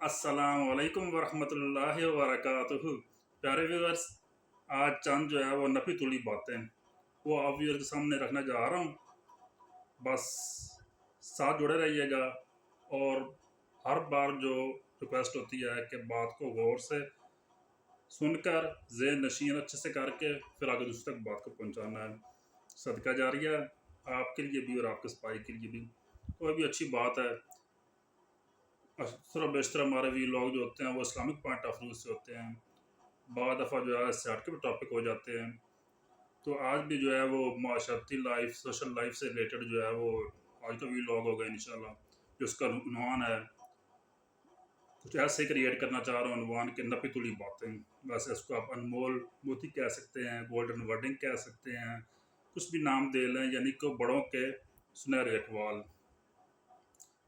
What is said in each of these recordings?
अस्सलाम वालेकुम वरहमतुल्लाहि वबरकातुहू। प्यारे व्यूअर्स, आज चंद जो है वो नफी तुली बातें वो आप व्यूअर के सामने रखना जा रहा हूँ। बस साथ जुड़े रहिएगा और हर बार जो रिक्वेस्ट होती है कि बात को गौर से सुनकर ज़हन नशीन अच्छे से करके फिर आगे दूसरे तक बात को पहुँचाना है। सदका जारिया आपके लिए भी और आपके सफाई के लिए भी। कोई भी अच्छी बात है, अक्सर बेशतर हमारे व्लॉग जो होते हैं वो इस्लामिक पॉइंट ऑफ व्यू से होते हैं। बाद दफ़ा जो है इससे हट के भी टॉपिक हो जाते हैं। तो आज भी जो है वो माशरती लाइफ, सोशल लाइफ से रिलेटेड जो है वो आज तो व्लॉग होगा इंशाल्लाह। जो उसका उन्वान है, कुछ ऐसे क्रिएट करना चाह रहा हूँ उन्वान के नपी तुली बातें। वैसे इसको आप अनमोल मोती कह सकते हैं, गोल्डन वर्डिंग कह सकते हैं, कुछ भी नाम दे लें। यानी कि बड़ों के सुनहरे अकवाल,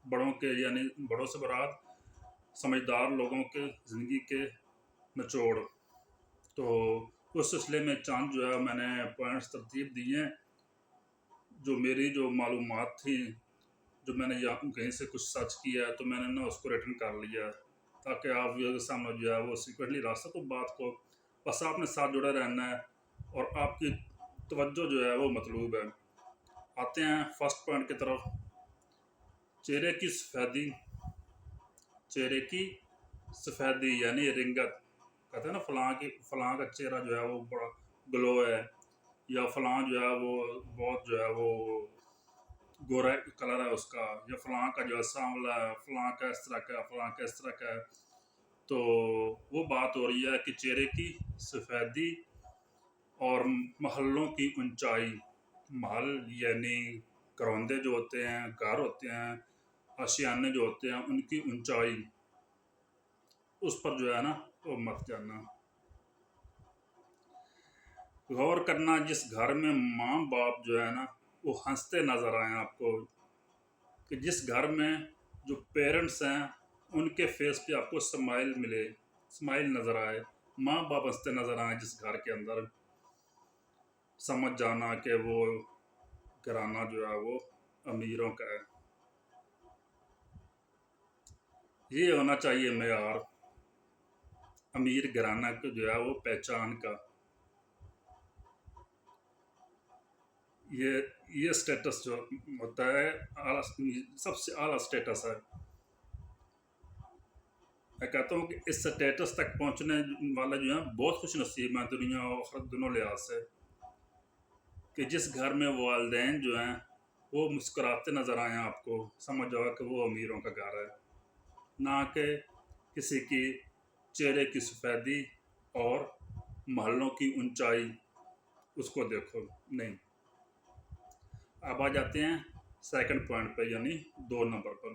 बड़ों के यानी बड़ों से बरात समझदार लोगों के ज़िंदगी के निचोड़। तो उस सिलसिले में चंद जो है मैंने पॉइंट्स तरतीब दिए हैं, जो मेरी जो मालूमात थी, जो मैंने यहाँ कहीं से कुछ सर्च किया है तो मैंने ना उसको रिटर्न कर लिया, ताकि आप के सामने जो है वो सीक्रेटली रख सको बात को। बस आपने साथ जुड़े रहना है और आपकी तवज्जो जो है वो मतलूब है। आते हैं फर्स्ट पॉइंट की तरफ। चेहरे की सफ़ेदी, चेहरे की सफ़ेदी यानी रिंगत। कहते हैं ना फलां का चेहरा जो है वो बड़ा ग्लो है, या फलां जो है वो बहुत जो है वो गोरा कलर है उसका, या फलां का जो है सांवला है, फलां का इस तरह का, फलां का इस तरह का है। तो वो बात हो रही है कि चेहरे की सफ़ेदी और महलों की ऊंचाई। महल यानी करौंदे जो होते हैं, घर होते हैं, आशियाने जो होते हैं, उनकी ऊंचाई, उस पर जो है ना वो मत जाना। गौर करना, जिस घर में माँ बाप जो है ना वो हंसते नज़र आए आपको, कि जिस घर में जो पेरेंट्स हैं उनके फेस पे आपको स्माइल मिले, स्माइल नज़र आए, माँ बाप हंसते नज़र आए जिस घर के अंदर, समझ जाना कि वो घराना जो है वो अमीरों का है। ये होना चाहिए मेयार अमीर घराना को जो है वो पहचान का। ये स्टेटस जो होता है आला, सबसे आला स्टेटस है। मैं कहता हूँ कि इस स्टेटस तक पहुँचने वाला जो है बहुत खुश नसीब है दुनिया और आखिरत दोनों लिहाज से, कि जिस घर में वालिदैन जो हैं वो मुस्कुराते नज़र आए आपको, समझ जाओ कि वो अमीरों का घर है, ना कि किसी की चेहरे की सफ़ेदी और महलों की ऊंचाई उसको देखो नहीं। अब आ जाते हैं सेकंड पॉइंट पे, यानी 2 नंबर पर।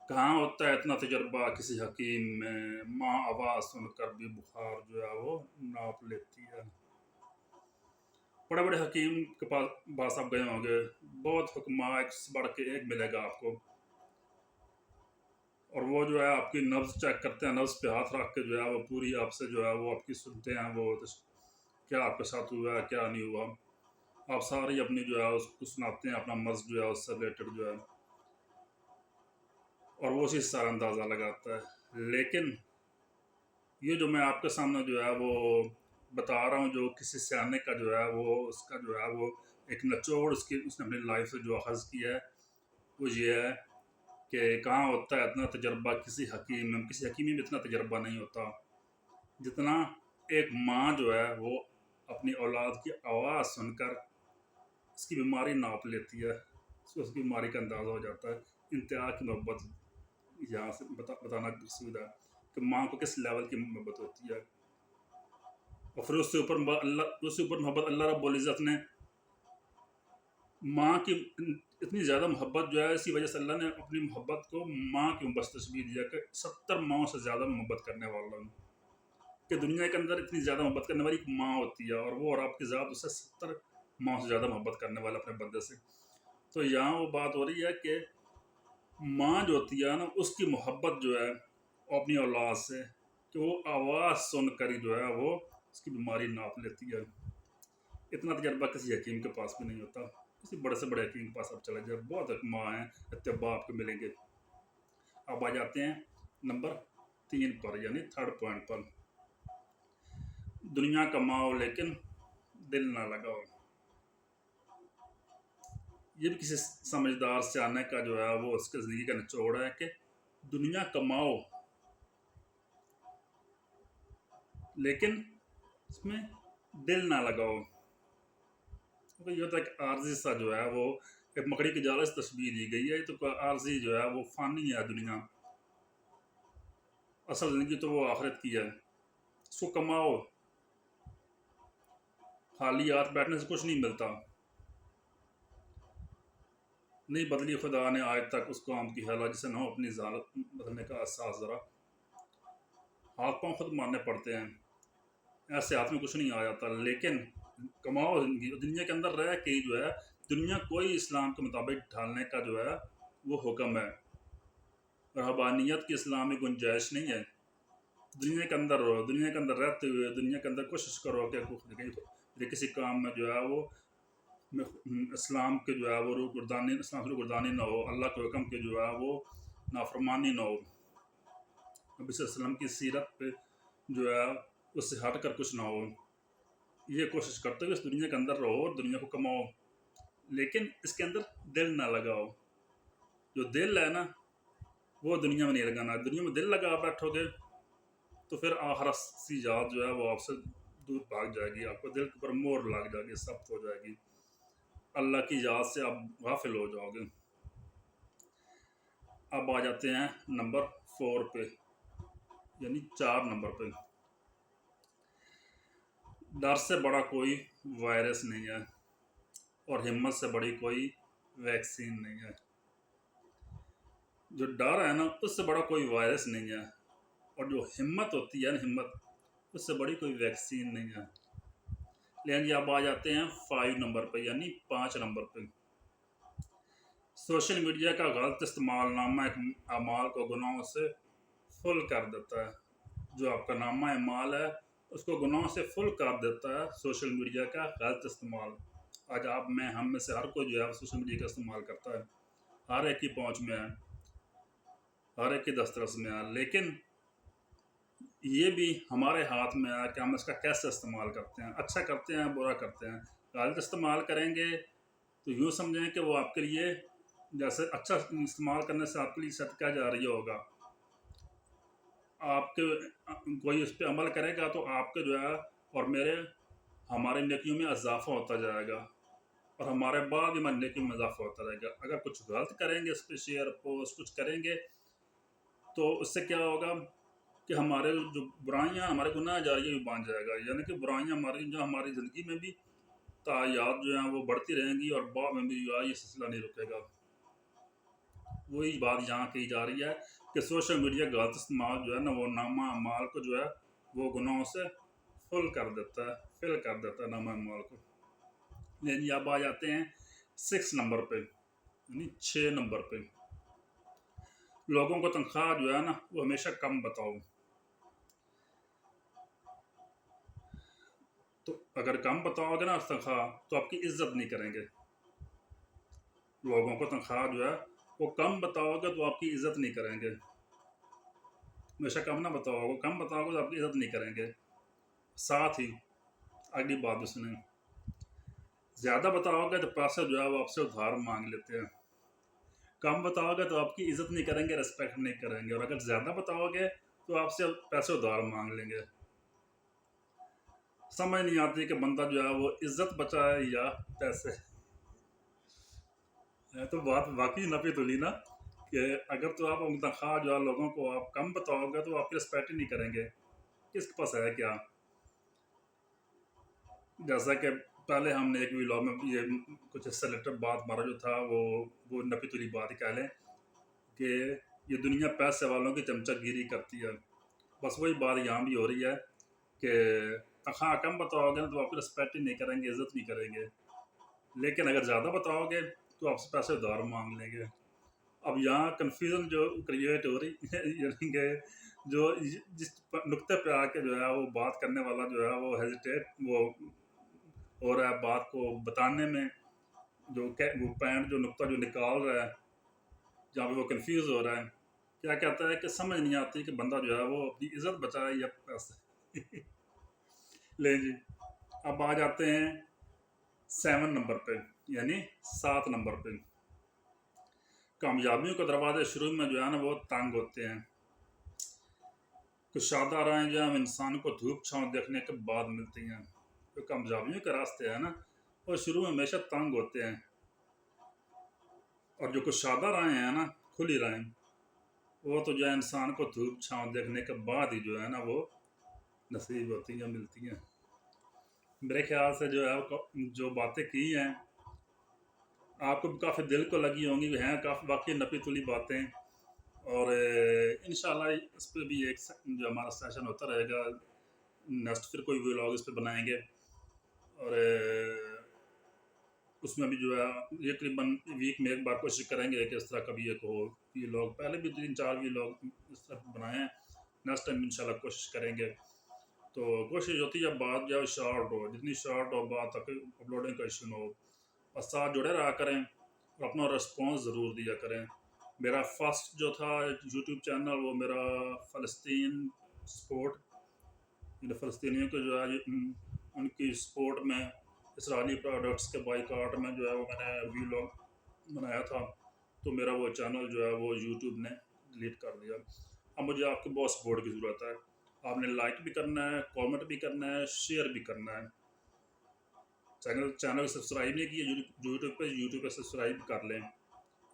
कहाँ होता है इतना तजर्बा किसी हकीम में, माँ आवाज़ सुनकर भी बुखार जो है वो नाप लेती है। बड़े बड़े हकीम के पास आप गए होंगे, बहुत हुक्मा एक से बढ़ के एक मिलेगा आपको, और वो जो है आपकी नब्ज़ चेक करते हैं, नब्ज़ पे हाथ रख के जो है वो पूरी आपसे जो है वो आपकी सुनते हैं, वो क्या आपके साथ हुआ है क्या नहीं हुआ, आप सारी अपनी जो है उसको सुनाते हैं, अपना मर्ज़ जो है उससे रिलेटेड जो है, और वो उसी सारा अंदाज़ा लगाता है। लेकिन ये जो मैं आपके सामने जो है वो बता रहा हूँ, जो किसी सियाने का जो है वो उसका जो है वो एक निचोड़ उसने अपनी लाइफ से जो अखज़ किया है, वो ये है कि कहाँ होता है इतना तजर्बा किसी हकीम में भी इतना तजर्बा नहीं होता जितना एक माँ जो है वो अपनी औलाद की आवाज़ सुनकर उसकी बीमारी नाप लेती है, उसकी बीमारी का अंदाज़ा हो जाता है। इंतहा की मोहब्बत यहाँ से बताना मकसूद है कि माँ को किस लेवल की मोहब्बत होती है। और फिर उससे ऊपर मोहब्बत अल्लाह रब्बुल इज़्ज़त ने माँ की इतनी ज़्यादा मोहब्बत जो है, इसी वजह से अल्लाह ने अपनी मोहब्बत को माँ की मोहब्बत तशबीह दिया कि 70 माओं से ज़्यादा मोहब्बत करने वाला हूँ, कि दुनिया के अंदर इतनी ज़्यादा मोहब्बत करने वाली एक माँ होती है, और वो और आपकी ज़ात उससे 70 माओं से ज़्यादा मोहब्बत करने वाला अपने बंदे से। तो यहाँ वो बात हो रही है कि माँ जो होती है ना उसकी मोहब्बत जो है वो अपनी औलाद से, कि वो आवाज़ सुन कर ही जो है वो उसकी बीमारी नाप लेती है। इतना तजर्बा किसी हकीम के पास भी नहीं होता। किसी बड़े से बड़े हकीम के पास आप चले जाए, बहुत माँ हैं, इत्तबा आपको मिलेंगे। अब आ जाते हैं नंबर 3 पर यानी थर्ड पॉइंट पर, दुनिया कमाओ लेकिन दिल ना लगाओ। ये भी किसी समझदार सियाने का जो है वो उसके ज़िंदगी का निचोड़ है कि दुनिया कमाओ लेकिन इसमें दिल ना लगाओ। क्योंकि ये तो एक आर्जी सा जो है वो एक मकड़ी की जाल से तशबीह दी गई है। तो आर्जी जो है वो फानी है दुनिया, असल ज़िंदगी तो वो आखिरत की है। इसको कमाओ, खाली हाथ बैठने से कुछ नहीं मिलता। नहीं बदली खुदा ने आज तक उस काम की हैला जिसे ना हो अपनी ज़ालत बदलने का एहसास। ज़रा हाथ पाँव खुद मारने पड़ते हैं, ऐसे हाथ में कुछ नहीं आ जाता। लेकिन कमाओ ज़िंदगी दुनिया के अंदर रह के जो है दुनिया कोई इस्लाम के मुताबिक ढालने का जो है वो हुक्म है। रहबानियत की इस्लाम में गुंजाइश नहीं है। दुनिया के अंदर रहो, दुनिया के अंदर रहते हुए दुनिया के अंदर कोशिश करो कि किसी काम में जो है वो इस्लाम के जो है वो रुगुर्दानी, इस्लाम से रुगुर्दानी ना हो, अल्लाह के हुक्म के जो है वो नाफरमानी ना हो, नबी वसल्लम की सीरत पे जो है उससे हट कर कुछ ना हो। ये कोशिश करते हुए इस दुनिया के अंदर रहो और दुनिया को कमाओ, लेकिन इसके अंदर दिल ना लगाओ। जो दिल है ना वो दुनिया में नहीं लगाना। दुनिया में दिल लगा बैठोगे तो फिर आखिरत सी याद जो है वो आपसे दूर भाग जाएगी, आपको दिल के ऊपर मोर लग जाएगी, सख्त हो जाएगी, अल्लाह की याद से आप गाफिल हो जाओगे। अब आ जाते हैं नंबर 4 पे यानी 4 नंबर पे, डर से बड़ा कोई वायरस नहीं है और हिम्मत से बड़ी कोई वैक्सीन नहीं है। जो डर है ना उससे बड़ा कोई वायरस नहीं है, और जो हिम्मत होती है ना हिम्मत, उससे बड़ी कोई वैक्सीन नहीं है। लेकिन जी अब आ जाते हैं 5 नंबर पे यानी 5 नंबर पे, सोशल मीडिया का गलत इस्तेमाल नामा अमाल को गुनाहों से फुल कर देता है। जो आपका नामा अमाल है उसको गुनाहों से फुल कर देता है सोशल मीडिया का गलत इस्तेमाल। आज आप में हम में से हर कोई जो है सोशल मीडिया का इस्तेमाल करता है, हर एक की पहुंच में है, हर एक की दस्तरस में है। लेकिन ये भी हमारे हाथ में है कि हम इसका कैसे इस्तेमाल करते हैं, अच्छा करते हैं बुरा करते हैं। गलत इस्तेमाल करेंगे तो यूँ समझें कि वो आपके लिए जैसे अच्छा इस्तेमाल करने से आपके लिए सदका जारिया होगा। आपके कोई उस पर अमल करेगा तो आपके जो है और मेरे हमारे नेकियों में इजाफा होता जाएगा, और हमारे बाद भी हमारी नेकियों में इजाफा होता रहेगा। अगर कुछ गलत करेंगे इस पर शेयर पोस्ट कुछ करेंगे तो उससे क्या होगा कि हमारे जो बुराइयाँ हमारे गुनाह जारिया भी बन जाएगा, यानी कि बुराइयाँ हमारी जो हमारी ज़िंदगी में भी तायात जो हैं वो बढ़ती रहेंगी और बाद में भी ये सिलसिला नहीं रुकेगा। वही बात यहाँ कही जा रही है कि सोशल मीडिया गलत इस्तेमाल जो है ना वो नामा अमाल को जो है वो गुनाहों से फुल कर देता है, फिल कर देता है नामा अमाल को। लेकिन अब आ जाते हैं 6 नंबर पे यानी 6 नंबर पे, लोगों को तनख्वाह जो है ना वो हमेशा कम बताओ। तो अगर कम बताओगे ना तनख्वाह तो आपकी इज्जत नहीं करेंगे। लोगों को तनख्वाह जो है वो कम बताओगे तो आपकी इज्जत नहीं करेंगे। हमेशा कम ना बताओगे, कम बताओगे तो आपकी इज्जत नहीं करेंगे। साथ ही अगली बात उसने, ज़्यादा बताओगे तो पैसे जो है वो आपसे उधार मांग लेते हैं। कम बताओगे तो आपकी इज्जत नहीं करेंगे, रिस्पेक्ट नहीं करेंगे, और अगर ज़्यादा बताओगे तो आपसे पैसे उधार मांग लेंगे। समझ नहीं आती कि बंदा जो है वो इज्जत बचाए या पैसे। तो बात वाकई नफी तुली ना कि अगर तो आप तनख्वाह जो है लोगों को आप कम बताओगे तो आपकी रिस्पेक्ट ही नहीं करेंगे। किसके पास है क्या? जैसा कि पहले हमने एक व्लॉग में ये कुछ इससे रिलेटेड बात हमारा जो था वो नफी तुली बात ही कह लें कि ये दुनिया पैसे वालों की चमचागिरी करती है। बस वही बात यहाँ भी हो रही है कि तनख्वाह कम बताओगे ना तो आपकी रिस्पेक्ट ही नहीं करेंगे, इज्जत नहीं करेंगे। लेकिन अगर ज़्यादा बताओगे तो आपसे पैसे उधार मांग लेंगे। अब यहाँ कन्फ्यूज़न जो क्रिएट हो रही है यानी कि जो जिस नुक्ते पे आके जो है वो बात करने वाला जो है वो हेजिटेट वो हो रहा है बात को बताने में, जो वो पॉइंट जो नुक्ता जो निकाल रहा है जहाँ पे वो कंफ्यूज हो रहा है کیا کہتا ہے کہ سمجھ نہیں آتی کہ بندہ جو ہے وہ اپنی عزت بچائے یا پیسے لیں جی. اب آ جاتے ہیں 7 نمبر پہ، یعنی 7 نمبر پہ. کامیابیوں کے دروازے شروع میں جو ہے نا وہ تنگ ہوتے ہیں. کشادہ راہیں جو ہم انسان کو دھوپ چھاؤں دیکھنے کے بعد ملتی ہیں. جو کامیابیوں کے راستے ہیں نا وہ شروع میں ہمیشہ تنگ ہوتے ہیں، اور جو کشادہ راہیں ہیں نا، کھلی راہیں، وہ تو جو ہے انسان کو دھوپ چھاؤں دیکھنے کے بعد ہی جو ہے نا وہ نصیب ہوتی ہیں، ملتی ہیں. میرے خیال سے جو ہے جو باتیں کی ہیں آپ کو بھی کافی دل کو لگی ہوں گی، ہیں کافی واقعی نپی تلی باتیں. اور انشاءاللہ اس پہ بھی ایک جو ہمارا سیشن ہوتا رہے گا، نیکسٹ پھر کوئی ولاگ اس پہ بنائیں گے. اور اس میں بھی جو ہے یہ تقریباً ویک میں ایک بار کوشش کریں گے کہ اس طرح کبھی ایک ہو ولاگ. پہلے بھی 3-4 ولاگ اس طرح بنائے ہیں، نیکسٹ ٹائم انشاءاللہ کوشش کریں گے. تو کوشش ہوتی ہے بات جو ہے شارٹ ہو، جتنی شارٹ ہو بات تک اپلوڈنگ کا ایشو نہ ہو، اور ساتھ جڑے رہا کریں اور اپنا رسپانس ضرور دیا کریں. میرا فرسٹ جو تھا یوٹیوب چینل وہ میرا فلسطین سپورٹ، یعنی فلسطینیوں کے جو ہے ان کی سپورٹ میں اسرائیلی پروڈکٹس کے بائیکاٹ میں جو ہے وہ میں نے ویلاگ بنایا تھا. تو میرا وہ چینل جو ہے وہ یوٹیوب نے ڈیلیٹ کر دیا. اب مجھے آپ کی بہت سپورٹ کی ضرورت ہے. آپ نے لائک بھی کرنا ہے، کامنٹ بھی کرنا ہے، شیئر بھی کرنا ہے. چینل سبسکرائب نہیں کیا یوٹیوب پہ سبسکرائب کر لیں،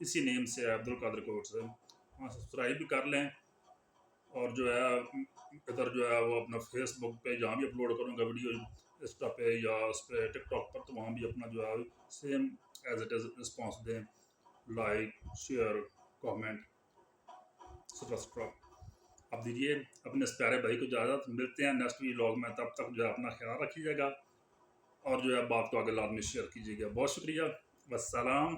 اسی نیم سے عبدالقادر کوٹ سے. ہاں سبسکرائب بھی کر لیں. اور جو ہے ادھر جو ہے وہ اپنا فیس بک پہ جہاں بھی اپلوڈ کروں گا ویڈیو، انسٹا پہ یا اس پہ ٹک ٹاک پر، تو وہاں بھی اپنا جو ہے same as it is response دیں، لائک، شیئر، کامنٹ، سبسکرائب. اب دیجیے اپنے اس پیارے بھائی کو اجازت، ملتے ہیں نیکسٹ ولاگ میں. تب تک جو ہے اپنا خیال رکھیے گا اور جو ہے بات کو آگے لازمی شیئر کیجیے گا. بہت شکریہ، والسلام.